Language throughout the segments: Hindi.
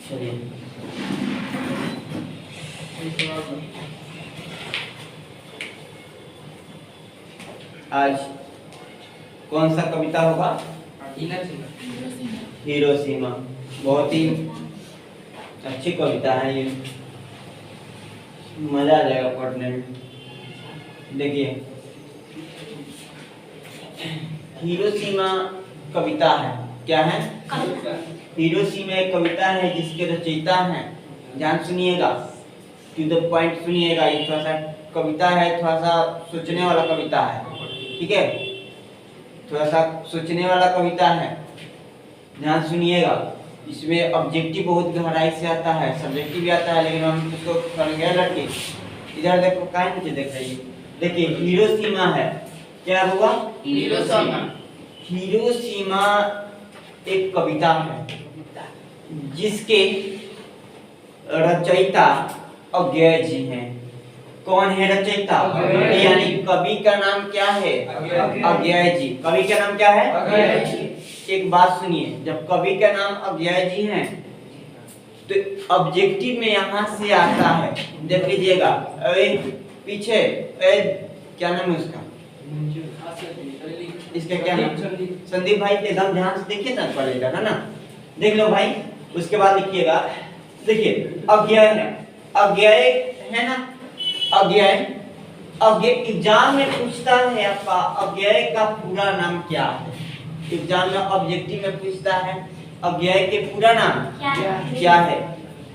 चलिए आज कौन सा कविता होगा? हिरोशिमा। बहुत ही अच्छी कविता है ये, मजा आ जाएगा पढ़ने में। देखिए हिरोशिमा कविता है, क्या है? हिरोशिमा एक कविता है जिसके रचयिता हैं, ध्यान सुनिएगा, टू द पॉइंट सुनिएगा। ये थोड़ा सा कविता है, थोड़ा सा सोचने वाला कविता है, ठीक है? थोड़ा सा सोचने वाला कविता है, ध्यान सुनिएगा। इसमें ऑब्जेक्टिव बहुत गहराई से आता है, सब्जेक्टिव भी आता है, लेकिन हम उसको समझ लड़के। इधर देखो, काहे नीचे देख रही है? देखिए हिरोशिमा है, क्या होगा? हिरोशिमा। हिरोशिमा एक कविता है जिसके रचयिता अज्ञेय जी हैं। कौन है रचयिता? यानी कवि का नाम क्या है? अज्ञेय जी। कवि का नाम क्या है? अज्ञेय जी। एक बात सुनिए, जब कवि का नाम अज्ञेय जी हैं तो ऑब्जेक्टिव में यहाँ से आता है, देख लीजिएगा। पीछे क्या नाम है उसका? इसका क्या नाम? संदीप भाई, एकदम ध्यान से देखिए ना, पढ़ेगा है ना, देख लो भाई। उसके बाद लिखिएगा, देखिए अज्ञेय है, अज्ञेय है ना, अज्ञेय। अज्ञेय एग्जाम में पूछता है आपका अज्ञेय का पूरा नाम क्या है? एग्जाम में ऑब्जेक्टिव में पूछता है अज्ञेय के पूरा नाम क्या है?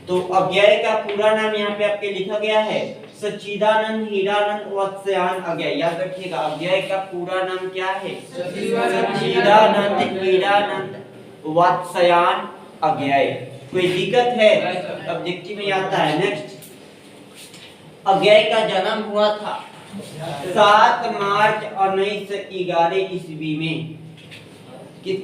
तो अज्ञेय का पूरा नाम यहाँ पे आपके लिखा गया है सच्चिदानंद हीरानंद वत्सयान अज्ञेय। याद रखिएगा, अज्ञेय का पूरा नाम क्या है? सच्चिदानंद हीरानंद वत्सयान अज्ञेय। कोई दिक्कत है? ऑब्जेक्टिव में आता है। नेक्स्ट, अज्ञेय का जन्म हुआ था 7 मार्च 1911 ईस्वी में।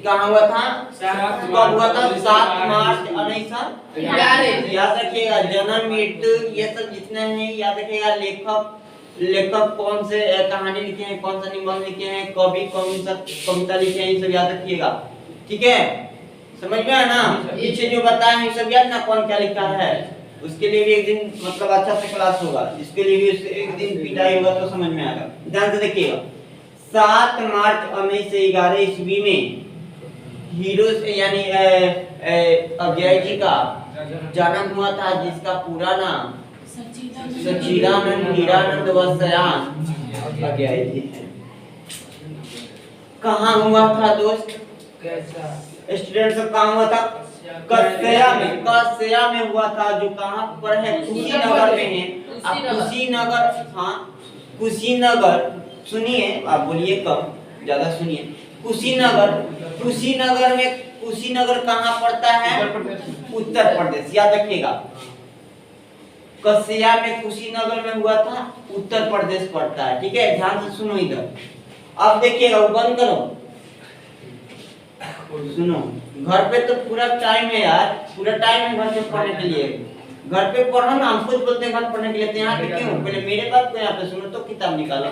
कहाँ हुआ था? कब हुआ था? 7 मार्च 1911। याद रखिएगा, जन्म मृत्यु ये सब जितने हैं याद रखिएगा। लेखक कौन से कहानी लिखे हैं, कौन सा निबंध लिखे हैं, कवि कौन सा कविता लिखे हैं, ये सब याद रखिएगा, ठीक है? समझ में आया ना? पीछे जो बताए हैं सब याद ना, कौन क्या लिखा है। उसके लिए भी एक दिन मतलब अच्छा से क्लास होगा, इसके लिए भी एक दिन पिटाई होगा तो समझ में आएगा। ध्यान से देखिएगा, 7 मार्च 1911 ईस्वी में हीरो यानी अज्ञेय जी का जन्म हुआ था, जिसका पूरा नाम सच्चिदानंद हीरानंद वत्सयान अज्ञेय जी है। कहाँ हुआ था दोस्त? स्टूडेंट सब कहाँ हुआ था? कस्या में। कस्या में हुआ था, जो कहाँ पर है? कुशीनगर में है। आप कुशीनगर, हाँ कुशीनगर सुनिए, आप बोलिए कम, ज्यादा सुनिए। कुशीनगर, कुशीनगर में, कुशीनगर कहाँ पड़ता है? उत्तर प्रदेश। याद रखिएगा, कस्या में कुशीनगर में हुआ था, उत्तर प्रदेश पड़ता है, ठीक है? ध्यान से सुनो इधर। अब देखिएगा, वो बंद करो, सुनो। घर पे तो पूरा टाइम है यार, पूरा टाइम है घर पे पढ़ने के लिए। घर पे पढ़ो ना, हम खुद बोलते हैं घर पढ़ने के लिए, तो यहाँ पे क्यों? पहले मेरे बात को यहाँ पे सुनो तो किताब निकालो,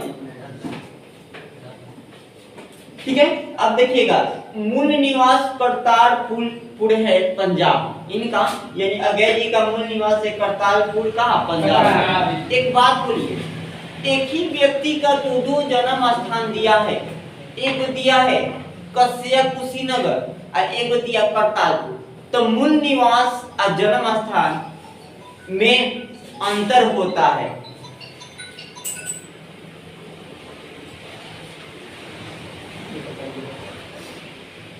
ठीक है? अब देखिएगा, मूल निवास करतारपुर है, पंजाब। इनका यानी अज्ञेय जी का मूल निवास है करतारपुर, कहाँ? पंजाब। एक बात बोलिए, एक ही व्यक्ति का दो जन्म स्थान दिया है। एक दिया है कस्या कुशीनगर और एक दिया करतारपुर, तो मूल निवास और जन्म स्थान में अंतर होता है।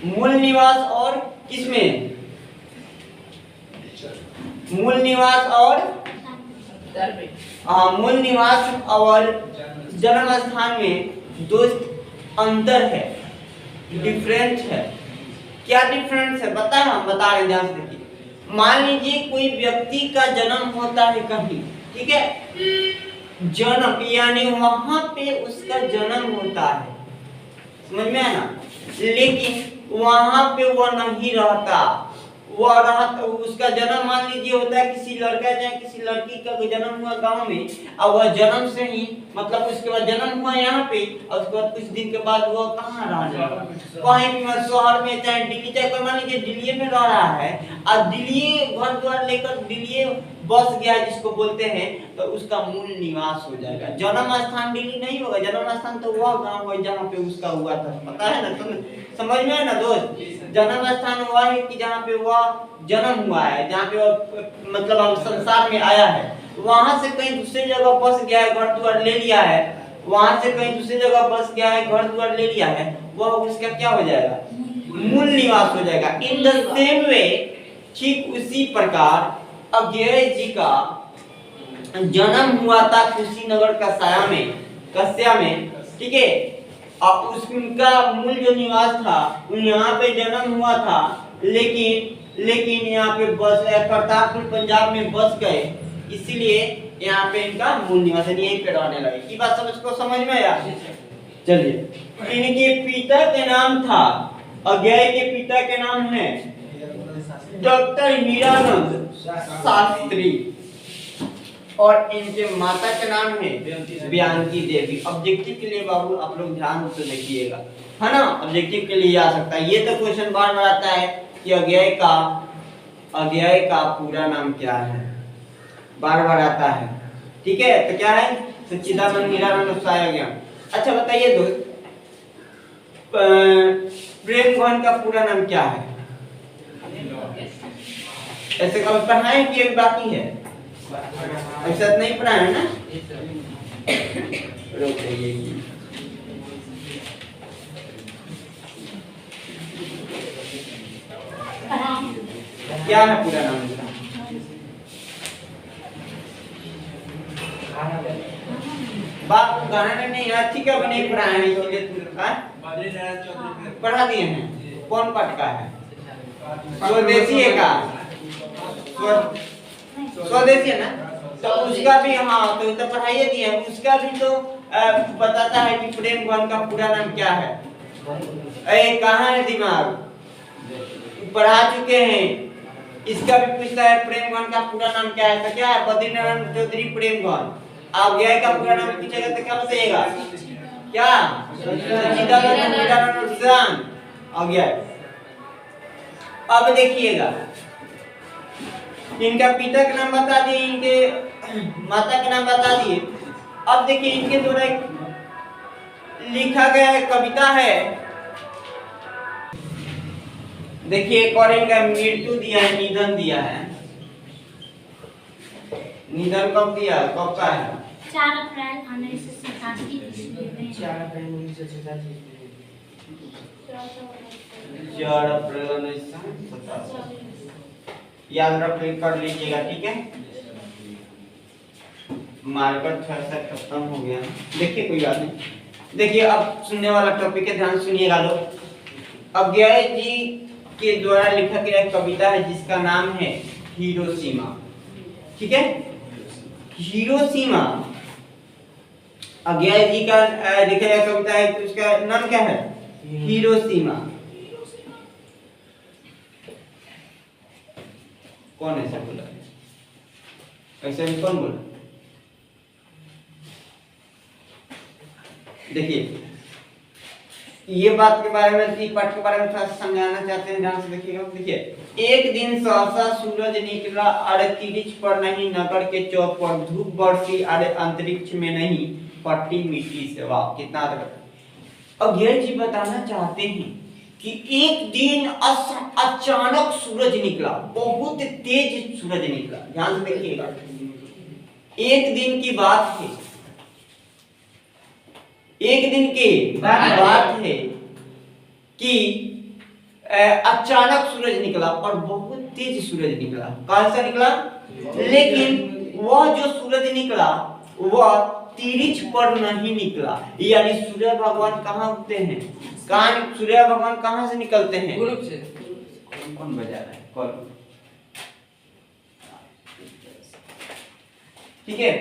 मूल निवास और किसमें? मूल निवास और मूल निवास और जन्म स्थान में दोस्त अंतर है, डिफरेंट है। क्या डिफरेंस है? बताए, हम बता रहे हैं, ध्यान से देखिए। मान लीजिए कोई व्यक्ति का जन्म होता है कहीं, ठीक है? जन्म यानी वहां पे उसका जन्म होता है, समझ में आया ना? लेकिन वहां पे वो नहीं रहता, वह रहा तो उसका जन्म मान लीजिए होता है किसी लड़का चाहे किसी लड़की का जन्म हुआ गांव में, और वह जन्म से ही मतलब उसके बाद जन्म हुआ यहाँ पे, और उसके बाद कुछ दिन के बाद वह कहाँ रहा जाएगा, कहीं भी शहर में चाहे दिल्ली, चाहे कोई मान लीजिए दिल्ली में रह रहा है और दिल्ली घर द्वार लेकर दिल्ली बस गया जिसको बोलते हैं, तो उसका मूल निवास हो जाएगा। जन्म स्थान दिल्ली नहीं होगा, जन्म स्थान तो वह गांव है जहाँ पे उसका हुआ था, पता है ना, समझ में है ना दोस्त। जन्म स्थान वह है कि जहाँ पे वह जन्म हुआ है, जहाँ पे वह मतलब संसार में आया है। वहां से कहीं दूसरी जगह बस गया है, घर द्वार ले लिया है, वहां से कहीं दूसरी जगह बस गया है, घर द्वार ले लिया है, वह उसका क्या हो जाएगा, मूल निवास हो जाएगा। इन द सेम वे, ठीक उसी प्रकार अज्ञेय जी का जन्म हुआ था कुशीनगर कस्या में, ठीक है, और उसका मूल जो निवास था यहाँ पे जन्म हुआ था, लेकिन यहाँ पे बस करतारपुर पंजाब में बस गए, इसीलिए यहाँ पे इनका मूल निवास यहीं पे रहने लगे। की बात समझ में आया? चलिए, इनके पिता के नाम था, अज्ञेय के पिता के नाम है डॉक्टर हीरानंद शास्त्री, और इनके माता का नाम है बयानकी देवी। ऑब्जेक्टिव के लिए बाबू आप लोग ध्यान से देखिएगा, है ना, ऑब्जेक्टिव के लिए आ सकता है। ये तो क्वेश्चन बार बार आता है कि अज्ञेय का पूरा नाम क्या है, बार बार आता है, ठीक है। तो क्या है, सच्चिदानंद हीरानंद साय ज्ञान। अच्छा बताइए दोस्त, प्रेम भवन का पूरा नाम क्या है? ऐसे कब पढ़ाएं कि अभी बाकी है? ऐसा नहीं पढ़ा है ना? रुक जाइए, क्या है पूरा नाम उसका? बाप गाना नहीं है, ठीक है, नहीं पढ़ा है, इसलिए पढ़ा दिए हैं। कौन पाठ का है? स्वदेशी है का? स्वदेशी है ना, तो उसका भी, हाँ तो पढ़ाइए दिए हैं, उसका भी तो बताता है कि प्रेम भवन का पूरा नाम क्या है। अरे कहाँ है दिमाग, पढ़ा चुके हैं। इसका भी पूछता है प्रेम भवन का पूरा नाम क्या है, तो क्या है, बद्रीनारायण चौधरी प्रेम भवन। अज्ञेय का पूरा नाम पूछेगा तो क्या बताइएगा, क्या, सच्चिदानंद हीरानंद शास्त्री अज्ञेय। अब देखिएगा, इनका पिता का नाम बता दिए, इनके माता का नाम बता दिए। अब देखिए इनके द्वारा लिखा गया है कविता है, देखिए एक और इनका मृत्यु दिया है, निधन दिया है। निधन कब दिया, कब का है? 4 अप्रैल 1987 ईस्वी में। 4 अप्रैल 1987। 4 अप्रैल 1987 याद रख कर लीजिएगा, ठीक है। मार्कर थोड़ा सा खत्म हो गया, देखिए कोई बात नहीं। देखिए अब सुनने वाला टॉपिक है, ध्यान सुनिएगा लोग। अज्ञेय जी के द्वारा लिखा गया कविता है जिसका नाम है हिरोशिमा, ठीक है। हिरोशिमा अज्ञेय जी का लिखा गया कविता है, उसका नाम क्या है, हिरोशिमा। कौन ऐसा बोला, ऐसा भी कौन बोला? देखिए ये बात के बारे में, पाठ के बारे में थोड़ा समझाना चाहते हैं, ध्यान से देखिएगा। देखिए, एक दिन सहसा सूरज निकला, अरे तिरिछ पर नहीं नगर के चौक पर, धूप बरसी अरे अंतरिक्ष में नहीं पट्टी मिट्टी से। वाह कितना अच्छा। अज्ञेय जी बताना चाहते हैं कि एक दिन अचानक सूरज निकला, बहुत तेज सूरज निकला। ध्यान से देखिएगा, एक दिन की बात है, एक दिन की बात है कि अचानक सूरज निकला और बहुत तेज सूरज निकला। कहां से निकला? लेकिन वह जो सूरज निकला वह तिरिछ पर नहीं निकला, यानी सूर्य भगवान कहाँ उगते हैं, कहाँ सूर्य भगवान कहाँ से निकलते हैं? ग्रुप से। कौन बजा रहा है कॉल? ठीक है,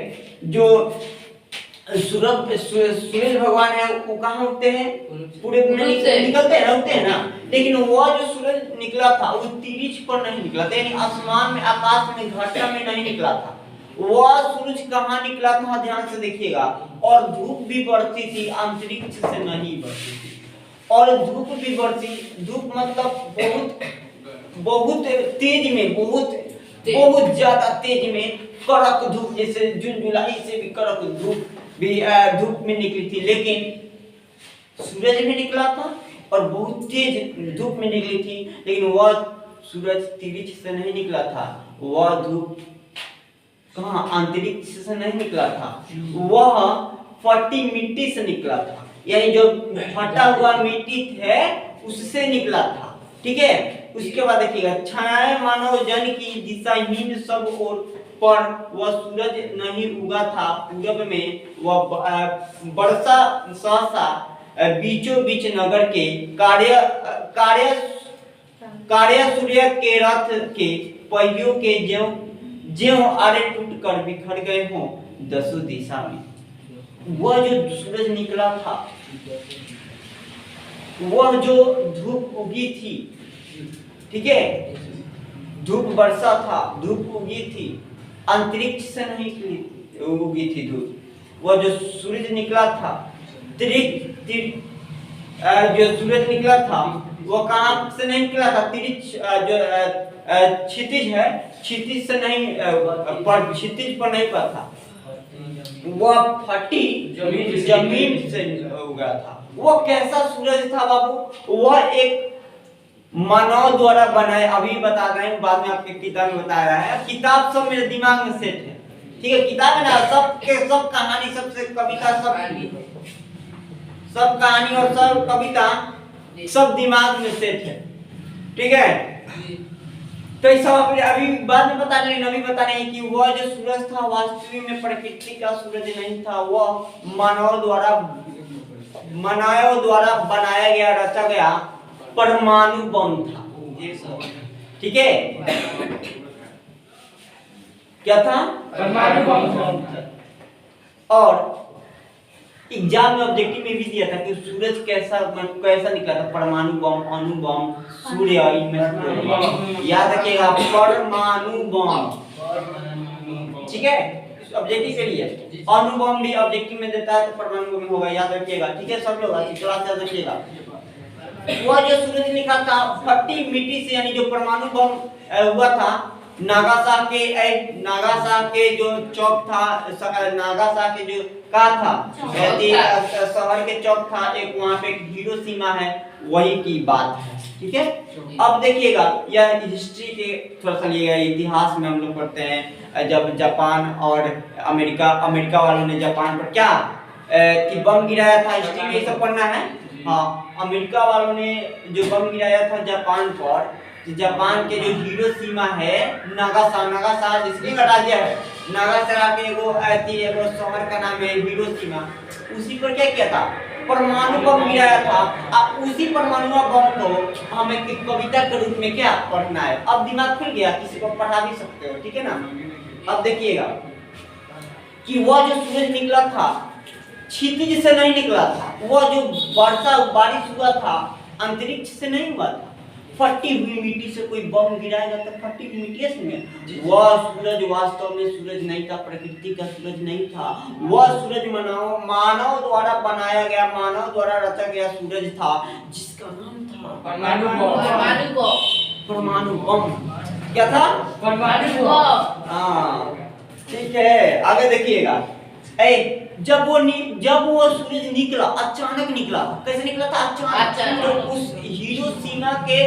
जो सूरज भगवान है वो कहाँ उगते हैं? पूरे में पूरब से। निकलते हैं, उगते हैं ना। लेकिन वो जो सूरज निकला था वो तिरिच पर नहीं निकला था, यानी आसमान में, आकाश में, घटा में नहीं निकला था। वह सूरज कहाँ निकला था, ध्यान से देखिएगा। और धूप भी बढ़ती थी, अंतरिक्ष से नहीं बढ़ती थी। और धूप भी बढ़ती, धूप मतलब बहुत तेज में, बहुत ज्यादा तेज में कड़क धूप, जैसे जून जुलाई से भी कड़क धूप भी धूप में निकली थी। लेकिन सूरज भी निकला था और बहुत तेज धूप में निकली थी, लेकिन वह सूरज तिरिच से नहीं निकला था। वह धूप कहाँ, अंतरिक्ष से नहीं निकला था, वह फटी मिट्टी से निकला था, यानी जो फटा हुआ मिट्टी है उससे निकला था। ठीक है। उसके बाद देखिएगा, छायाएं मानव जन की दिशाहीन सब ओर पर वह सूरज नहीं उगा था। पूरब में वह बरसा सहसा बीचों बीच नगर के कार्य सूर्य के रथ के पहियों के ज्यों आरे टूट कर बिखर गए हों दसों दिशा में। वह जो सूरज निकला था, वह जो धूप उगी थी, ठीक है, धूप बरसा था, धूप उगी थी, अंतरिक्ष से नहीं उगी थी धूप। वह जो सूरज निकला था, जो सूरज निकला था वो कहाँ से नहीं निकला था, तिरिच जो क्षितिज है, क्षितिज से नहीं, पर क्षितिज पर नहीं पड़ा था, वह फटी जमीन से उगा था। वो कैसा सूरज था बाबू? वह एक मानव द्वारा बनाए, अभी बता रहे हैं, बाद में आपके किताब में बता रहा है। किताब सब मेरे दिमाग में सेट है, ठीक है, किताब है ना, सब के सब कहानी, सबसे कविता, सब कहानी और सब कविता सब दिमाग में सेट है, ठीक है। तो इस सब अभी बाद में बता रहे हैं, अभी बता रहे हैं कि वह जो सूरज था वास्तविक में प्रकृति का सूरज नहीं था, वह मानव द्वारा बनाया गया, रचा गया परमाणु बम था। ठीक है, क्या था? परमाणु बम। और एग्जाम में ऑब्जेक्टिव में भी दिया था कि सूरज कैसा निकला था, परमाणु बम, अणु बम, सूर्य, इनमें याद रखिएगा, परमाणु बम, ठीक है, ऑब्जेक्टिव के लिए। अणु बम भी ऑब्जेक्टिव में देता है तो परमाणु बम होगा, याद रखिएगा, ठीक है सब लोग, अच्छी क्लास याद रखिएगा। वह जो सूरज निकला था फटी मिट्टी से, यानी जो परमाणु बम हुआ था, नागासाकी के जो चौक था, नागासाकी जो का था, शहर के चौक था एक, वहां पे हिरोशिमा है, वही की बात है। ठीक है, अब देखिएगा, यह हिस्ट्री के थोड़ा सा लिएगा, इतिहास में हम लोग पढ़ते हैं, जब जापान और अमेरिका वालों ने जापान पर क्या कि बम गिराया था, हिस्ट्री में ये सब पढ़ना है। हाँ, अमेरिका वालों ने जो बम गिराया था जापान पर, जापान के जो हिरोशिमा है, नागासाकी जिसकी राज्य है, नागासाकी के एगो शहर का नाम है हिरोशिमा, उसी पर क्या किया था, परमाणु बम गिराया था। अब उसी परमाणु बम को हमें एक कविता के रूप में क्या पढ़ना है। अब दिमाग खुल गया, किसी को पढ़ा भी सकते हो, ठीक है ना। अब देखिएगा कि वह जो सूरज निकला था क्षितिज से नहीं निकला था, वह जो बारिश हुआ था अंतरिक्ष से नहीं हुआ था। फटी हुई मिट्टी से कोई बम गिराएगा तो फटी हुई मिट्टी से, वह सूरज वास्तव में सूरज नहीं था, प्रकृति का सूरज नहीं था, वह सूरज मानव द्वारा बनाया गया, मानव द्वारा रचा गया सूरज था, जिसका नाम था परमाणु बम। क्या था? परमाणु बम। हाँ, ठीक है, आगे देखिएगा। जब वो सूरज निकला, अचानक निकला, कैसे निकला था? अचानक। तो उस हिरोशिमा के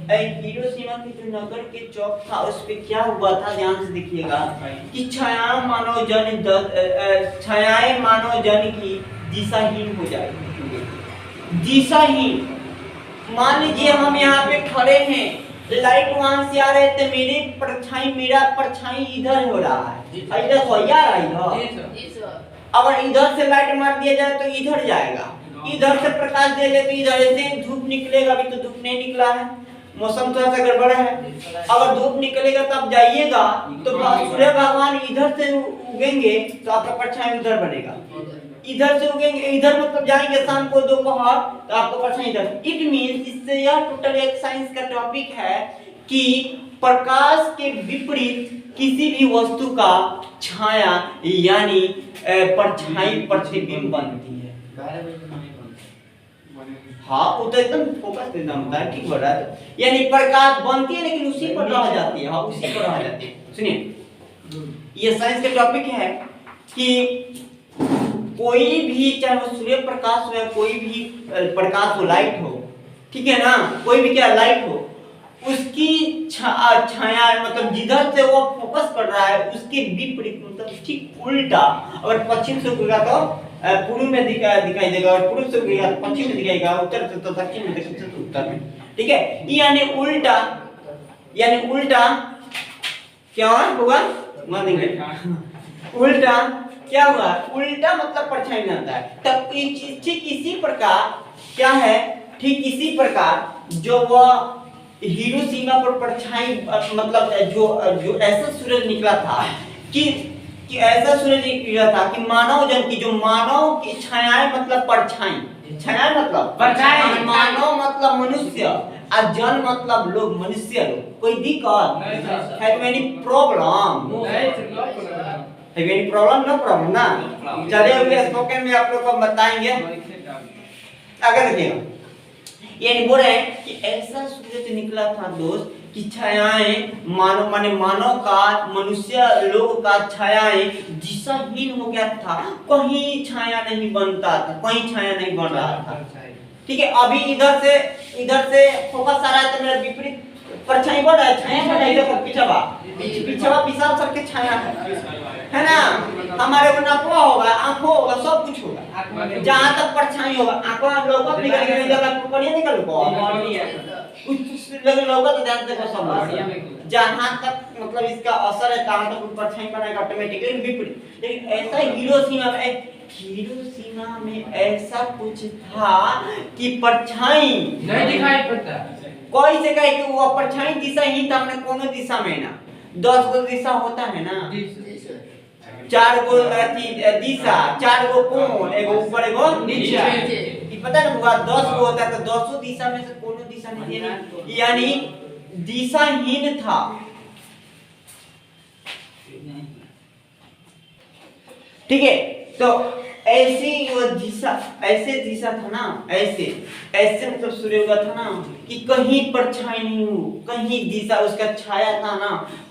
जो नगर के चौक था, उस पे क्या हुआ था, ध्यान से देखिएगा कि छायाएं मानव जन की दिशाहीन हो जाएगी। दिशाहीन, मान लीजिए हम यहाँ पे खड़े हैं, लाइट वहां से आ रहे थे, मेरा परछाई इधर हो रहा है, इधर हो या इधर, अगर इधर से लाइट मार दिया जाए तो इधर जाएगा, इधर से प्रकाश दिया जाए तो इधर, ऐसे धूप निकलेगा, अभी तो धूप नहीं निकला है, मौसम थोड़ा सा गड़बड़ है, अगर धूप निकलेगा तब जाइएगा तो सूर्य भगवान इधर से उगेंगे तो आपका परछाई उधर बनेगा, इधर से उगेंगे, इधर मतलब जाएंगे शाम को दोपहर, तो आपको परछाई इधर। इट मींस इससे यह टोटल एक साइंस का टॉपिक है कि प्रकाश के विपरीत किसी भी वस्तु का छाया यानी परछाई प्रतिबिंब बनती है। हाँ वो तो एकदम फोकस देना होता है, ठीक बोल रहा है। यानी प्रकाश बनती है लेकिन उसी पर रह जाती है। हाँ उसी पर रह जाती है। सुनिए ये साइंस का टॉपिक है कि कोई भी चाहे वो सूर्य प्रकाश हो या कोई भी प्रकाश हो, लाइट हो, ठीक है ना, कोई भी क्या लाइट हो, उसकी छाया मतलब जिधर से वो फोकस कर रहा है उसके विपरीत मतलब ठीक उल्टा, अगर पश्चिम से उगेगा तो पूर्व में दिखाई देगा, और पूर्व से उगेगा तो पश्चिम में दिखाएगा, उत्तर से तो दक्षिण में, दक्षिण से तो उत्तर में, ठीक है। यानी उल्टा क्या होगा उल्टा क्या हुआ, उल्टा मतलब परछाई बनाता है। तब ठीक इसी प्रकार क्या है, ठीक इसी प्रकार जो वह हिरोशिमा पर परछाई मतलब जो ऐसा सूरज निकला था कि ऐसा सूरज निकला था कि मानव जन की जो मानव की छायाएं मतलब परछाई, छाया मतलब परछाई, मानव मतलब मनुष्य, और जन मतलब लोग, मनुष्य लोग। कोई दिक्कत है? Any problem? Any problem? No problem ना। चलिए अभी स्पोकन में आप लोग को बताएंगे। अगर देखिए ये बोल रहे हैं कि ऐसा सूरज निकला था दोस्त कि छायाएं मानव का, मनुष्य लोग का छायाएं दिशाहीन हो गया था, कहीं छाया नहीं बनता था, कहीं छाया नहीं बन रहा था, ठीक है। अभी इधर से फोकस आ रहा है तो मेरा विपरीत परछाई बन रहा है, छाया बन रहा है, देखो पीछे विशाल सर के छाया है ना। हमारे को नफवा होगा, आंखों होगा, सब कुछ होगा, जहाँ तक परछाई होगा आंखों लोग निकल के जगह बढ़िया निकल को कुछ लगे लोग तो ध्यान से सब, जहाँ तक मतलब इसका असर है तहाँ तक परछाई बनाएगा ऑटोमेटिकली विपरीत। लेकिन ऐसा हिरोशिमा में ऐसा कुछ था कि परछाई नहीं दिखाई पड़ता, कोई से कहे कि वो परछाई दिशा ही था, हमने कोनो दिशा में ना 10 गो दिशा होता है ना, 4 गो दिशा, 4 गो कोण, एगो ऊपर एगो नीचे, ये पता ना हुआ 10 गो होता है तो 10 दिशा में से कोनो दिशा नहीं है, यानी दिशाहीन था। ठीक है, तो ऐसी वो दिशा, ऐसे दिशा था ना, ऐसे मतलब सूर्य उगा था ना कि कहीं परछाई नहीं हुई, कहीं दिशा उसका छाया था ना,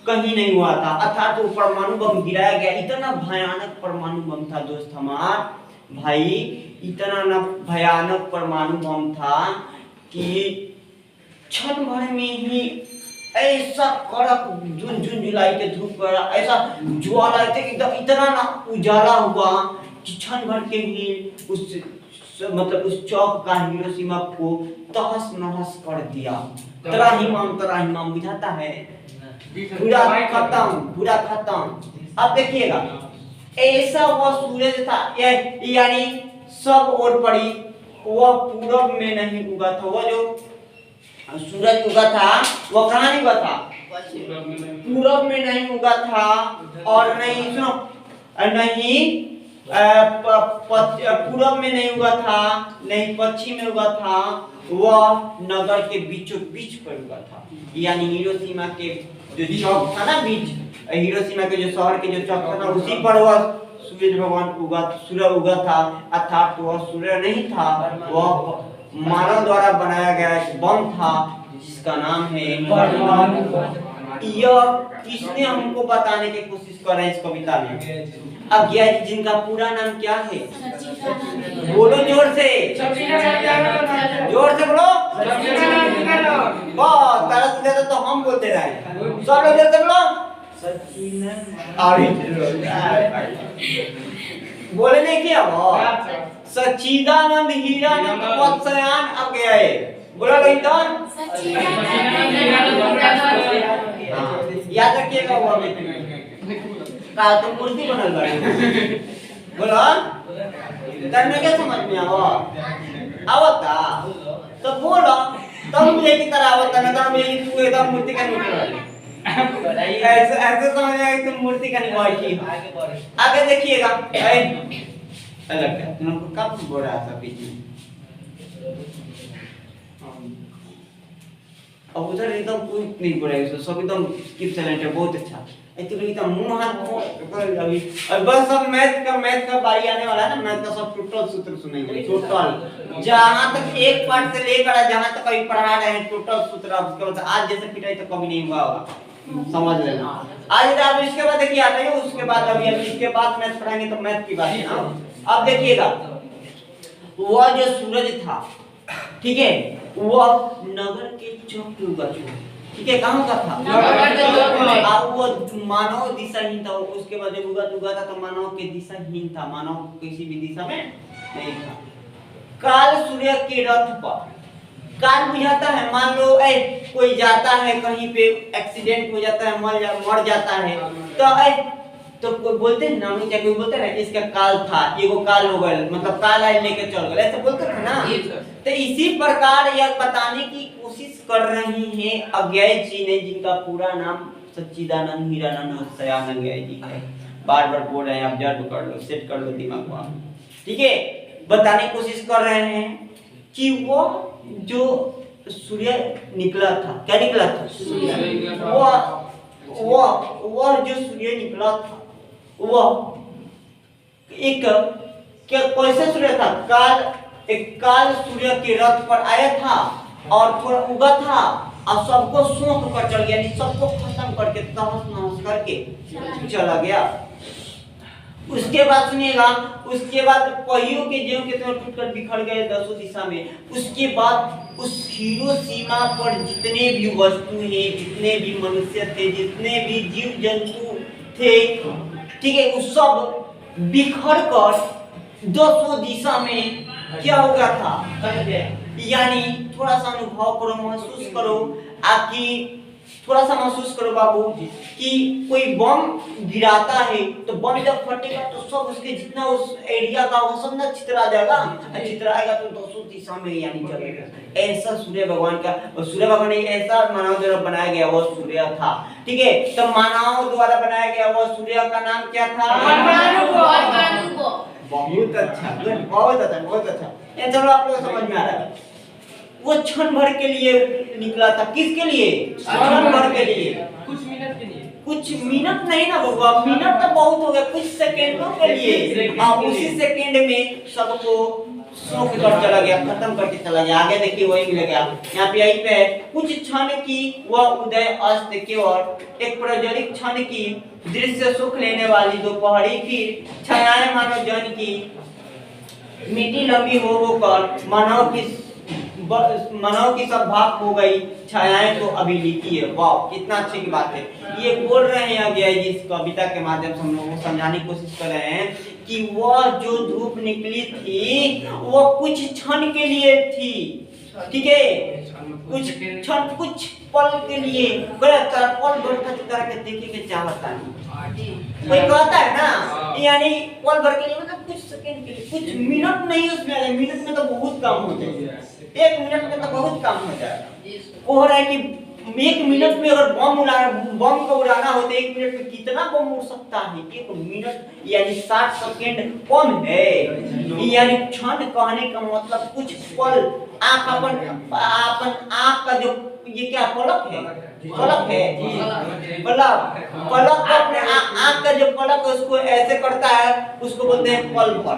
कहीं नहीं हुआ था। अर्थात वो परमाणु बम गिराया गया, इतना भयानक परमाणु बम था दोस्त हमार भाई, इतना ना भयानक परमाणु बम था कि क्षण भर में ही ऐसा कड़क जून जुलाई के धूप पर ऐसा ज्वाला इतना ना उजाला हुआ कि क्षण भर के ही मतलब उस चौक का हिरोशिमा को तहस नहस कर दिया। तराहिमाम बुझाता है, पूरा खत्म। अब देखिएगा ऐसा वह सूरज था, यानी सब ओर पड़ी, वह पूरब में नहीं उगा था, वह जो सूरज उगा था वो कहाँ नहीं उगा था, पूरब में नहीं उगा था, और नहीं सुनो नहीं पूरब में नहीं उगा था, नहीं पश्चिम में उगा था, वह नगर के बीचों बीच पर उगा था। यानी हिरोशिमा के जो चौक था ना, बीच हिरोशिमा के जो शहर के जो चौक था ना, उसी पर वह सूर्य भगवान सूर्य उगा था। अर्थात वह सूर्य नहीं था, वह मानव द्वारा बनाया गया एक बम था जिसका नाम है परमाणु बम। यह किसने हमको बताने की कोशिश कर रहे हैं इस कविता में? अज्ञात, जिनका पूरा नाम क्या है? बोलो जोर से, जोर से बोलो। बहुत तरस देता तो हम बोलते रहे, सब लोग जोर से बोलो। बोले नहीं किया वो सच्चिदानंद हीरानंद वत्सयान अज्ञेय, बोला नहीं तो याद रखिएगा वो का तो मूर्ति बनल बाड़ी, बोलो करने के समझ में आवता तो बोलो, तब मुझे की तरह आवता ना, तब मुझे तू एकदम मूर्ति का नहीं ऐसे समझ में आएगा तुम मूर्ति का नहीं। आगे देखिएगा अलग है। तुम लोग को कब बोल रहा था पीछे? अब उधर एकदम कोई नहीं बोल रहा है, सब एकदम स्किप साइलेंट है, बहुत अच्छा। एक्चुअली एकदम मुंह हाथ अभी और बस अब मैथ का बारी आने वाला है ना, मैथ का सब टोटल सूत्र सुनेंगे, टोटल जहां तक एक पार्ट से लेकर जहां तक अभी पढ़ा रहे हैं टोटल सूत्र। अब उसके बाद आज जैसे पिटाई तो कभी नहीं हुआ होगा, समझ लेना। आज आप इसके बाद देखिए आ रही है, उसके बाद अभी इसके बाद मैथ पढ़ाएंगे तो मैथ की बात है ना। अब देखिएगा वो जो सूरज था, ठीक है, वो नगर के चौक पे उगा था, ठीक है, कहां का था? नगर के चौक में। अब वो मानव दिशाहीन था, उसके बाद जब उगा था तो मानव के दिशाहीन था, मानव किसी भी दिशा में नहीं था। काल सूर्य के रथ पर, काल बुझाता है, मान लो कोई जाता है कहीं पे, एक्सीडेंट हो जाता है, मर जाता है तो कोई बोलते हैं ना, क्या कोई बोलते हैं ना इसका काल था, ये वो काल हो गया, मतलब काल आए लेके चल गए, ऐसे बोलते थे ना। तो इसी प्रकार यह बताने की कोशिश कर रही हैं अज्ञेय जी ने, जिनका पूरा नाम सच्चिदानंद हीरानंद सयानंद अज्ञेय जी है। बार बार बोल रहे हैं, आप जर्ब कर लो, सेट कर लो दिमाग को, ठीक है। बताने की कोशिश कर रहे हैं कि वो जो सूर्य निकला था, क्या निकला था? वो जो सूर्य निकला था वो एक क्या कैसे सूर्य था? काल सूर्य के रथ पर आया था और थोड़ा उगा था और सबको सोख कर चल गया, यानी सबको खत्म करके तहस नहस करके चला गया। उसके बाद सुनिएगा, उसके बाद पहियों के ज्यों के तरह टूटकर बिखर गए दसों दिशा में। उसके बाद उस हिरोशिमा पर जितने भी वस्तु हैं, जितने भी मनुष्य थे, जितने भी जीव जंतु थे, ठीक है, वो सब बिखर कर दसों दिशा में क्या हो गया था? यानी थोड़ा सा अनुभव करो, महसूस करो, आकि थोड़ा सा महसूस करो बाबू कि कोई बम गिराता है तो बम जब फटेगा तो सब उसके जितना उस एरिया का वो सब ना छितरा जाएगा, छितराएगा तो दसों दिशा में यानी चलेगा। ऐसा सूर्य भगवान का, और सूर्य भगवान ने ऐसा मानव द्वारा बनाया गया वो सूर्य था, ठीक है। तो मानव द्वारा बनाया गया वो सूर्य का नाम क्या था? बहुत अच्छा, बहुत अच्छा, बहुत अच्छा। ये चलो आप लोग समझ में आ रहा है। वो क्षण भर के लिए निकला था, किसके लिए? क्षण भर के लिए, कुछ मिनट के लिए, कुछ मिनट नहीं ना बाबा, मिनट तो बहुत हो गया, कुछ सेकंडों के लिए। हाँ, उसी सेकंड में सबको सोख कर चला गया, खत्म करके चला गया। आगे देखिए वही मिलेगा, यहाँ पे यही पे है, कुछ क्षण की वह उदय अस्त की ओर, एक प्रज्वलित क्षण की दृश्य सुख लेने वाली दोपहरी, फिर छायाएं मानव जन की मिट्टी लंबी होकर मानव की सब भाग हो गई, छायाएं तो अभी लिखी है। वाह, कितना अच्छी की बात है। ये बोल रहे हैं अज्ञेय जी इस कविता के माध्यम से हम लोगों को समझाने की कोशिश कर रहे हैं कि वह जो धूप निकली थी वो कुछ क्षण के लिए थी, ठीक है, कुछ क्षण, कुछ पल के लिए। पल भर का तरह के देखे के चाहता नहीं, कोई कहता है ना, यानी पल भर के लिए मतलब कुछ सेकंड के लिए, कुछ मिनट नहीं उसमें आ जाए, मिनट में तो बहुत काम हो जाएगा, एक मिनट में तो बहुत काम हो जाएगा। वो हो रहा है कि एक मिनट में अगर बम को उड़ाना हो तो एक मिनट में कितना बम उड़ सकता है? एक मिनट यानी 60 सेकंड कम है, यानी क्षण कहने का मतलब कुछ पल। अपन आँख का जो ये क्या पलक है, पलक है, पलक अपने आँख का जो पलक है उसको ऐसे करता है, उसको बोलते हैं पल भर,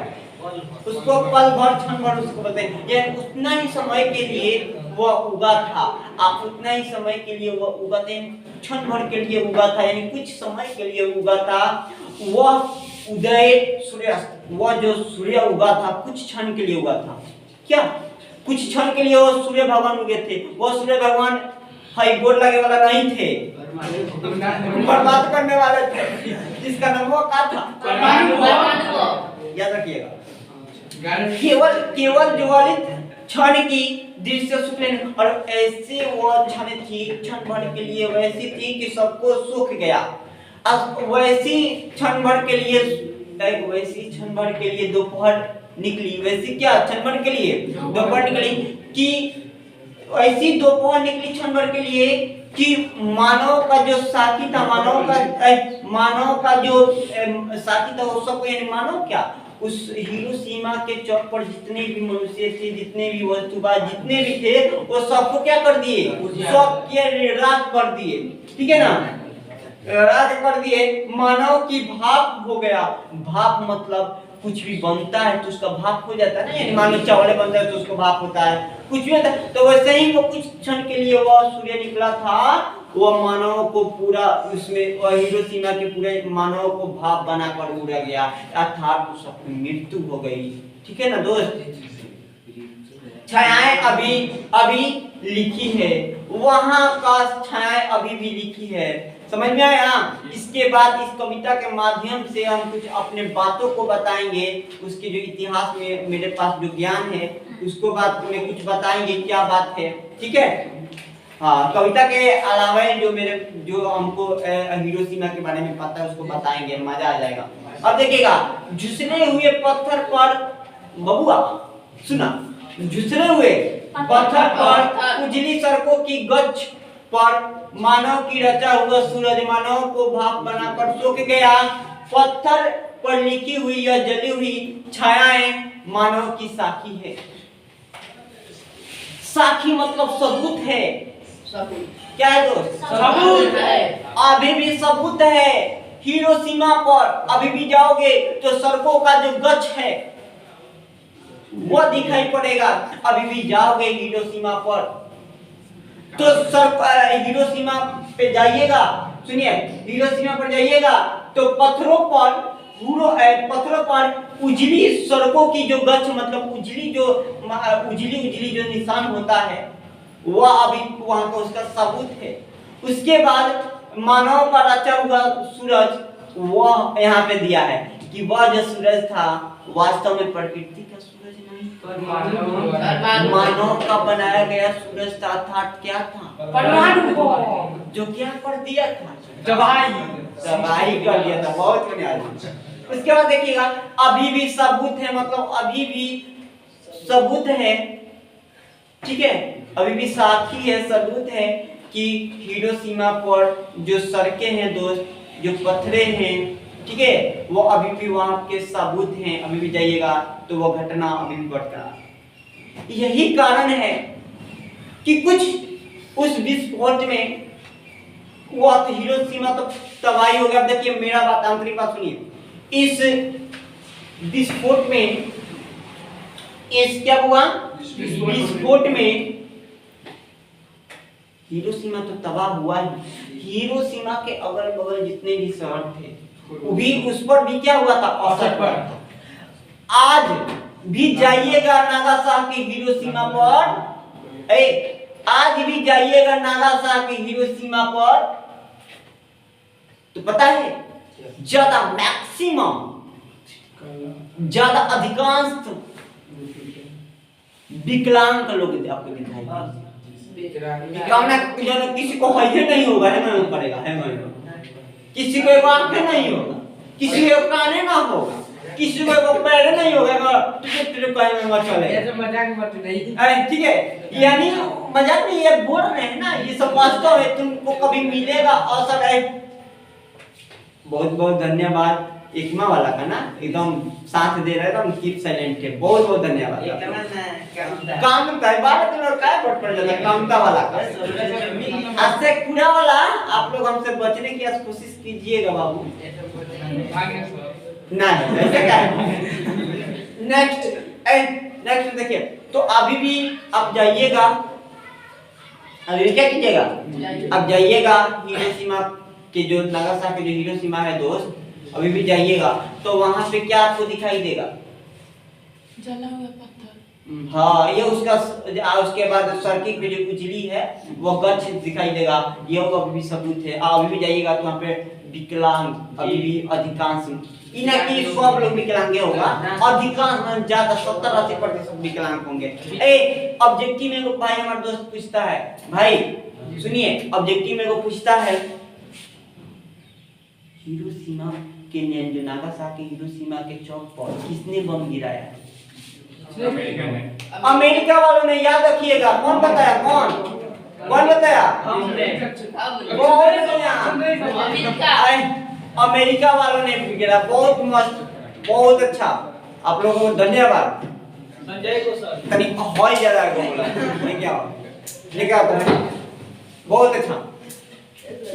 उसको पल भर, क्षण भर उसको बोलते हैं। ये उतना ही समय के लिए वह उगा था, आप उतना ही समय के लिए वह उगाते हैं, क्षण भर के लिए उगा था, यानी कुछ समय के लिए उगा था। वह उदय सूर्यास्त, वह जो सूर्य उगा था कुछ क्षण के लिए उगा था। क्या कुछ क्षण के लिए वो सूर्य भगवान उगे थे? वो सूर्य भगवान हाई बोर्ड लगे वाला नहीं थे, बर्बाद करने वाले थे, जिसका नाम वो क्या था? याद रखिएगा, केवल ज्वलित क्षण की दृश्य सुख लेने, और ऐसे वो क्षण थी, क्षण भर के लिए वैसी थी कि सबको सुख गया। अब वैसी क्षण भर के लिए, वैसी क्षण भर के लिए दोपहर निकली, वैसी क्या क्षण भर के लिए दोपहर निकली, कि ऐसी दोपहर निकली क्षण भर के लिए कि मानव का जो साथी था, मानव का जो साथी था वो सबको, यानी मानव क्या, उस हिरोशिमा के चौक पर जितने भी मनुष्य थे, जितने भी वस्तुवाद जितने भी थे, वो सबको क्या कर दिए? सब के राख कर दिए। ठीक है ना, राख कर दिए। मानव की भाप हो गया। भाप मतलब कुछ भी बनता है तो उसका भाप हो जाता है ना, यानी मानो चावल बनता है तो उसका भाप होता है, कुछ भी होता है। तो वैसे ही वो कुछ क्षण के लिए वह सूर्य निकला था, वह मानव को पूरा उसमें, वह हिरोशिमा के पूरे मानव को भाप बनाकर उड़ा गया, अर्थात उस सबकी मृत्यु हो गई। ठीक है ना दोस्त, छायाएं अभी अभी लिखी है, वहां का छायाएं अभी भी लिखी है। समझ में आया? इसके बाद इस कविता के माध्यम से हम कुछ अपने बातों को बताएंगे, उसके जो इतिहास में मेरे पास जो ज्ञान है उसको बात में कुछ बताएंगे, क्या बात है। ठीक है, हाँ, कविता के अलावा जो हमको हिरोशिमा के बारे में पता है उसको बताएंगे, मजा आ जाएगा। अब देखिएगा, झुसने हुए पत्थर पर, बबुआ सुना, झुसने हुए पत्थर पर उजली सड़कों की गच्छ पर मानव की रचा हुआ सूरज मानव को भाप बनाकर सूख गया। पत्थर पर लिखी हुई या जली हुई छायाएं मानव की साखी है। साखी मतलब सबूत है। क्या है दोस्त? सबूत है। अभी भी सबूत है। हिरोशिमा पर अभी भी जाओगे तो सड़कों का जो गच्छ है वो दिखाई पड़ेगा। अभी भी जाओगे हिरोशिमा पर तो हिरोशिमा पे जाइएगा, सुनिए, हिरोशिमा पर जाइएगा तो पत्थरों पर उजली सड़कों की जो गच्छ मतलब उजली जो निशान होता है वह अभी वहां का उसका सबूत है। उसके बाद मानव का रचा हुआ सूरज वह यहाँ पे दिया है कि वह जो सूरज था वास्तव में प्रकृति का सूरज नहीं, मानव का बनाया गया सूरज था। अर्थात क्या था? परमाणु, जो क्या कर दिया था? तबाही कर दिया था। बहुत बढ़िया। उसके बाद देखिएगा, अभी भी सबूत है, मतलब अभी भी सबूत है। ठीक है, अभी भी साक्षी है, सबूत है कि हिरोशिमा पर जो सड़कें हैं दोस्त, जो पत्थरे हैं, ठीक है, वो अभी भी वहां के सबूत हैं। अभी भी जाइएगा तो वो घटना अभी भी बढ़ता है। यही कारण है कि कुछ उस विस्फोट में वो हिरोशिमा तो तबाही हो गया। अब देखिए मेरा बात, आंतरिक बात सुनिए, इस विस्फोट में, इस क्या हुआ विस्फोट में हिरोशिमा तो तबाह हुआ ही, हिरोशिमा के अगल बगल जितने भी शहर थे वो भी उस पर भी क्या हुआ था? असर पड़ा। आज भी जाइएगा नागासाकी हिरोशिमा पर, आज भी जाइएगा नागासाकी हिरोशिमा पर तो पता है ज्यादा मैक्सिमम, ज्यादा अधिकांश विकलांग लोग आपको दिखाई देंगे। किसी को है नहीं होगा, है ना, पड़ेगा, है ना, किसी को आंख नहीं होगा, किसी को कान ना होगा, किसी को पैर नहीं होगा, तेरे पैर में चले। ऐसे मजाक मत नहीं, अरे ठीक है, यानी मजाक नहीं, ये बोल रहे हैं ना, ये सब वास्तव है, तुमको कभी मिलेगा अवसर है। बहुत बहुत धन्यवाद एकमा वाला का ना, एकदम साथ दे रहा है, कीप साइलेंट है। बहुत बहुत धन्यवाद। काम का बात तो काय पट पड़ जाता कामता वाला का, ऐसे कूड़ा वाला आप लोग हमसे बचने की कोशिश कीजिएगा बाबू। नहीं ऐसे क्या है। नेक्स्ट देखिए, तो अभी भी आप जाइएगा, अभी क्या कीजिएगा, अब जाइएगा हिरोशिमा के जो नागासाकी जो हिरोशिमा है दोस्त, अभी भी जाइएगा तो वहां पे क्या आपको दिखाई देगा? जला हुआ पत्थर। हाँ, ये उसका, उसके बाद सर्किट पे जो उजली है वो गच्छ दिखाई देगा। ये अभी भी सबूत है। अभी भी जाइएगा तो वहाँ पे विकलांग अभी भी अधिकांश, इन्हें की सब लोग विकलांग होगा, अधिकांश ज्यादा 70-80% विकलांग होंगे। ऑब्जेक्टिव में को भाई हमारा दोस्त पूछता है, भाई सुनिए, ऑब्जेक्टिव में को पूछता है हिरोशिमा के जो नागासाकी हिरोशिमा के चौक पर किसने बम गिराया है? अमेरिका वालों ने। याद रखिएगा, कौन बताया? कौन बताया? अमेरिका वालों ने गिरा। बहुत मस्त, बहुत अच्छा। आप लोगों को धन्यवाद। संजय को सर तनी हॉल ज्यादा है बोला लेके आओ बहुत अच्छा।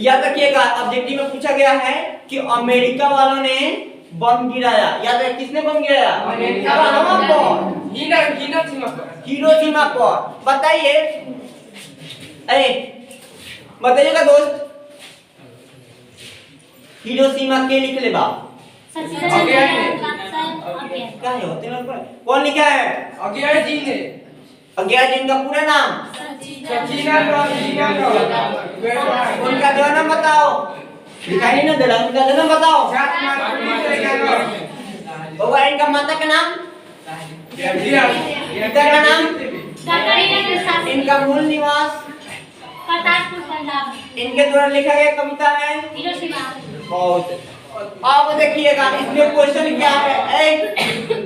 याद रखिएगा ऑब्जेक्टिव में पूछा गया है कि अमेरिका वालों ने बम गिराया। याद है किसने बम गिराया? अमेरिका कहाँ वालों पर? हिरोशिमा पर। बताइए बताइएगा दोस्त, हिरोशिमा के लिख ले बा क्या है होते हैं कौन लिखा है? अज्ञात जी ने अज्ञात जी का पूरा नाम? सचिना उनका जन्म बताओ। दिखाई नहीं ना दे रहा, उनका जन्म बताओ। बाबा इनका माता का नाम? पिता का नाम? इनका मूल निवास? इनके द्वारा लिखा गया कविता है? बहुत। अब देखिएगा इसमें क्वेश्चन क्या है,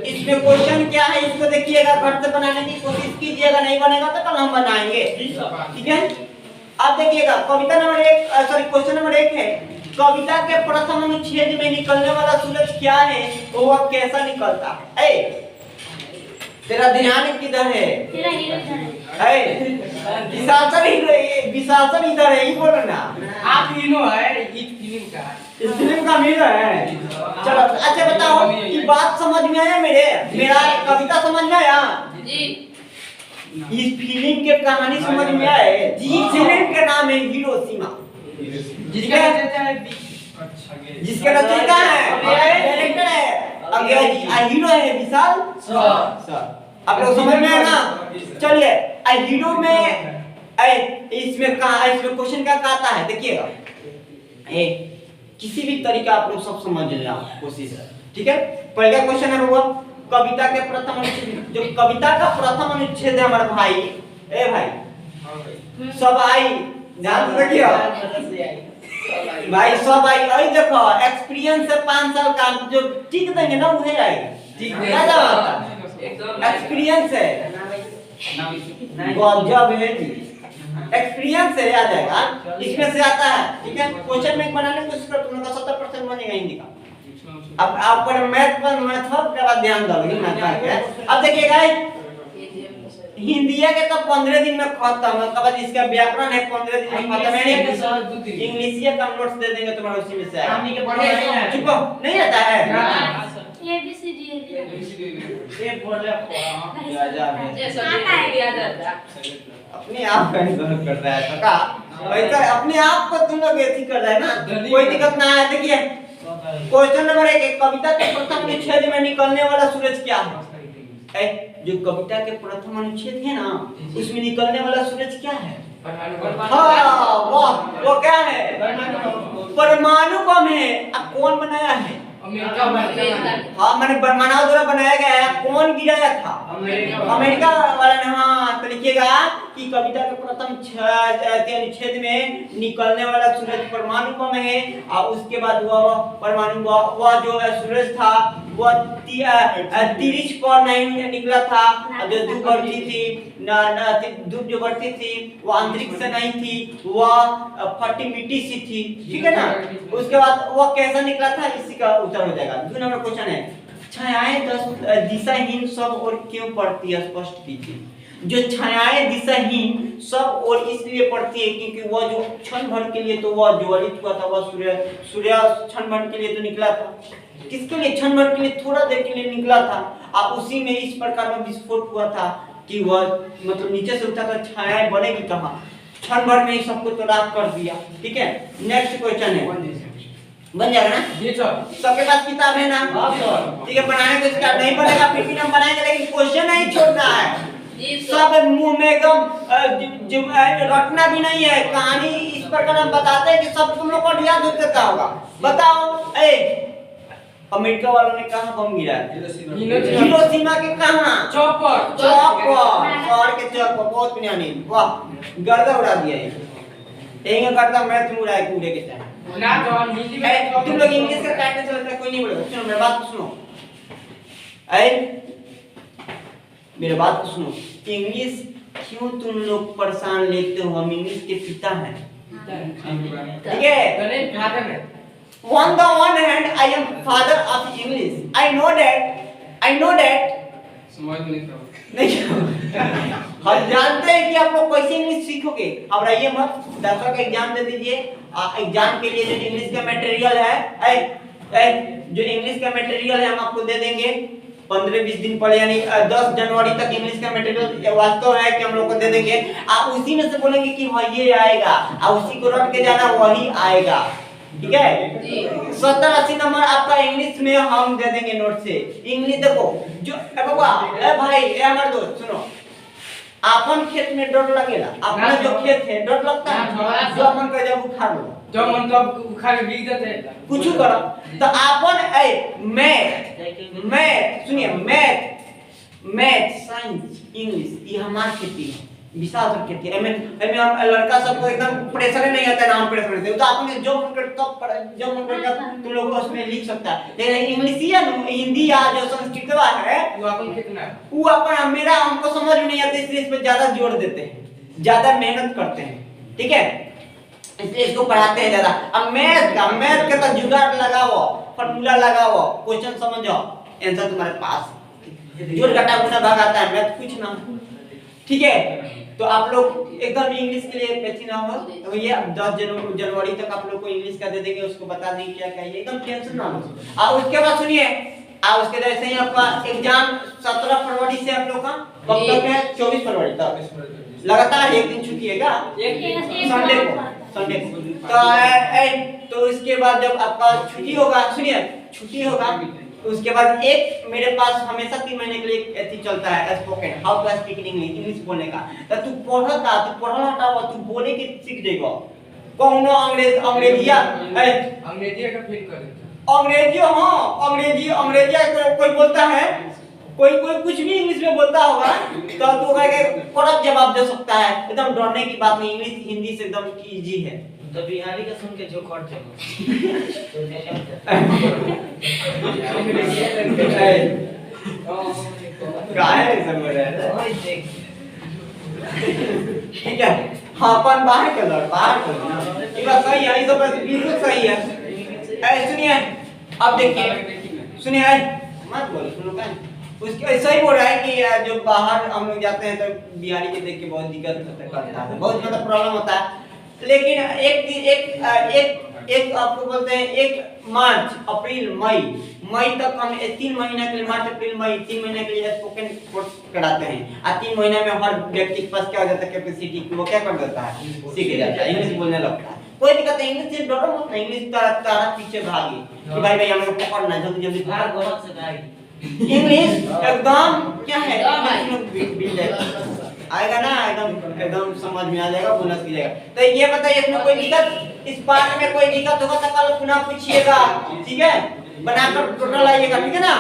इसमें क्वेश्चन क्या है इसको देखिएगा, घर से बनाने की कोशिश कीजिएगा, नहीं बनेगा तो कल हम बनाएंगे, ठीक है। अब देखिएगा कविता नंबर 1 सॉरी क्वेश्चन नंबर 1 है, कविता के प्रथम अनुच्छेद में निकलने वाला सूरज क्या है, तो वह कैसा निकलता है? तेरा ध्यान किधर है? विशासन इधर है, ही बोलो ना। आप हीरो है इस फिल्म का, इस फिल्म का हीरो है। चलो अच्छा बताओ ये बात समझ में आया मेरा कविता समझ में आया जी? इस फिल्म के कहानी समझ में आए जी? फिल्म का नाम है हिरोशिमा, जिसका रचयिता है डायरेक्टर है अज्ञात जी, हीरो है विशाल सर। आप लोग समझ में आया ना? चलिए हीरो में इसमें क्वेश्चन क्या कहता है देखिएगा, किसी भी तरीका आप लोग सब समझ लेना कोशिश है, ठीक है। पहला क्वेश्चन है वो कविता के प्रथम अनुच्छेद, जो कविता का प्रथम अनुच्छेद है हमारे भाई, भाई सब आई ध्यान से देखिए भाई, सब आई देखो एक्सपीरियंस है 5 साल का, जो टिक देंगे ना उन्हें आएगा, क्या बात है एक्सपीरियंस है गजब है जी, एक्सपीरियंस से आ जाएगा, इसमें से आता है, ठीक है। क्वेश्चन में बनाने की कोशिश करो, तुम लोग का 70% बनेगा हिंदी का। अब आप पर मैथ के बाद ध्यान दोगे मैथ का। अब देखिएगा हिंदी के तो 15 दिन में खत्म, उसके बाद इसका व्याकरण है 15 दिन में खत्म है, इंग्लिश का नोट्स दे देंगे तुम्हारे उसी में से आएगा। चुप नहीं आता है ये बोले अपने आप का गलत कर रहा है काका, वैसा अपने आप को तुम लोग ऐसी कर रहा है ना, कोई दिक्कत ना है। देखिए क्वेश्चन नंबर 1 कविता के प्रथम अनुच्छेद में निकलने वाला सूरज क्या है? जो कविता के प्रथम अनुच्छेद है ना उसमें निकलने वाला सूरज क्या है? हाँ वाह, वो क्या है? परमाणु बम है। अब कौन बनाया है? हाँ मैंने मानव द्वारा बनाया गया है। कौन गिराया था? अमेरिका वाला ने। हाँ तो लिखिएगा कि कविता के प्रथम अनुच्छेद में निकलने वाला सूरज परमाणु बम है, और उसके बाद वह परमाणु वह जो सूरज था वह तिरिच पर नहीं निकला था, जो धूप बढ़ती थी धूप जो बढ़ती थी वो अंतरिक्ष से नहीं थी, वह फटी मिट्टी सी थी, ठीक है ना। उसके बाद वह कैसा निकला था, इसी का उत्तर हो जाएगा। 2 नंबर क्वेश्चन है, छायाएं दिशाहीन सब और क्यों पड़ती है, स्पष्ट कीजिए। जो छायाएं दिशाहीन सब और इसलिए पड़ती है क्योंकि वह जो क्षण भर के लिए तो वह ज्वलित हुआ था, वह सूर्य क्षण भर के लिए तो निकला था, किसके लिए? क्षण भर के लिए, थोड़ा देर के लिए निकला था, और उसी में इस प्रकार में विस्फोट हुआ था कि वह मतलब नीचे से उठा तो छायाएं बनेगी कहां, क्षण भर में ही सबको तो राख कर दिया, ठीक है। नेक्स्ट क्वेश्चन है, बन जाएगा ना जी सर? सबके पास किताब है ना? ठीक है, बनाने को स्टार्ट नहीं बनेगा फिर भी हम बनाएंगे, लेकिन क्वेश्चन नहीं छोड़ना है। सब मुंह में एकदम रटना भी नहीं है, कहानी इस प्रकार हम बताते हैं कि सब तुम लोग को याद हो जाता होगा। बताओ अमेरिका वालों ने कहां बम गिराया? हिरोशिमा के कहां? चौक पर, शहर के चौक पर। बहुत बुनियादी, वाह गर्दा उड़ा दिया ये करता मैं तुम उड़ाए कूड़े के टाइम ना। तो हम हिंदी में तुम लोग इंग्लिश का काटने चलता कोई नहीं बोलेगा। सुनो मेरी बात सुनो, मेरी बात सुनो, इंग्लिश क्यों तुम लोग परेशान लेते हो? हम इंग्लिश के पिता हैं, ठीक है। On the one hand, I am father of English. I know that I know that समझ में नहीं था। नहीं हम जानते हैं कि आप लोग कैसे इंग्लिश सीखोगे। अब रहिए मत, 10वां का एग्जाम दे दीजिए। एग्जाम के लिए जो इंग्लिश का मटेरियल है, जो इंग्लिश का मटेरियल है हम आपको दे देंगे 15-20 दिन पहले, यानी 10 जनवरी तक इंग्लिश का मटेरियल वास्तव है कि हम लोग को दे देंगे। आप उसी में से बोलेंगे कि हाँ ये आएगा, आप उसी को रट के जाना, वही आएगा। ठीक है, 70-80 नंबर आपका इंग्लिश में हम दे देंगे नोट से। इंग्लिश देखो जो बाबा, ए भाई, ए हमारे दोस्त सुनो, आपन खेत में डर लगेला, अपना जो खेत है डर लगता है, जो अपन का जब उखाड़ लो, जो मन तो उखाड़ के बिक जाते हैं। कुछ करो तो अपन मैथ सुनिए, मैथ साइंस इंग्लिश ये हमार खेती है, विशाल सब खेती है। एमे हम लड़का सबको एकदम प्रेशर नहीं आता है, नाम प्रेशर नहीं, तो आपने जो मन कर तब जो मन कर तुम लोग उसमें लिख सकता है। लेकिन इंग्लिश या हिंदी या जो संस्कृत है वो अपन कितना है? वो अपन मेरा हमको समझ में नहीं आता, इसलिए इस पे ज्यादा जोर देते हैं, ज्यादा मेहनत करते हैं। ठीक है, इसलिए इसको पढ़ाते हैं ज्यादा। अब मैथ का तो जुगाड़ लगाओ, फार्मूला लगाओ, क्वेश्चन समझो, आंसर तुम्हारे पास, जोड़ घटा गुना भाग आता है, मैथ कुछ ना। ठीक है, तो आप लोग एकदम इंग्लिश के लिए बेची ना हो, तो ये 10 जनवरी तक आप लोग को इंग्लिश का दे देंगे, उसको बता देंगे क्या क्या है, एकदम टेंशन ना लो। और उसके बाद सुनिए, उसके जैसे ही आपका एग्जाम 17 फरवरी से आप लोग का कब तक है, 24 फरवरी तक लगातार एक दिन छुट्टी है क्या, संडे को। तो इसके बाद जब आपका छुट्टी होगा, सुनिए छुट्टी होगा, तो उसके बाद एक मेरे पास हमेशा 3 महीने के लिए ऐसी चलता है spoken, how to speak in English बोलने का। तो तू पढ़ा हटाओ, तू बोले के सीख जाएगा। कौनो अंग्रेजिया का फील कर अंग्रेजी, हाँ अंग्रेजिया कोई बोलता है, कोई कुछ भी इंग्लिश में बोलता होगा तो तू कहे कड़क जवाब दे सकता है, एकदम डरने की बात नहीं। इंग्लिश हिंदी से एकदम इजी है। तो बिहारी का सुन के जो खट काहे सब हो रहा है। ठीक है, हाँ अपन बाहर कर, ये बात सही है, ये तो बिल्कुल सही है। सुनिए अब देखिए, सुनिए मत बोलो, सुनो क्या उसके ऐसा ही बोल रहा है कि जो बाहर हम लोग जाते हैं तो बिहारी के देख के बहुत दिक्कत करता है, बहुत मतलब प्रॉब्लम होता है। लेकिन एक आपको बोलते हैं 1 मार्च अप्रैल मई तक हम 3 महीना के लिए, मार्च अप्रैल मई 3 महीने के लिए स्पोकन कोर्स कराते हैं। और 3 महीने में हर व्यक्ति के पास क्या हो जाता है, कैपेसिटी, वो क्या कर देता है, सीख जाता है, इंग्लिश बोलने लगता है। कोई दिक्कत नहीं, इंग्लिश से डरो मत, इंग्लिश तारा पीछे भागी कि भाई हम लोग पकड़ना जल्दी भाग गोरख से भाग। इंग्लिश एकदम क्या है, आएगा ना, एकदम समझ में आ जाएगा, बोनस की जाएगा। तो ये बताइए इसमें कोई दिक्कत, इस पार्ट में कोई दिक्कत होगा तो कल पुनः पूछिएगा। ठीक है, बनाकर टोटल आइएगा, ठीक है ना।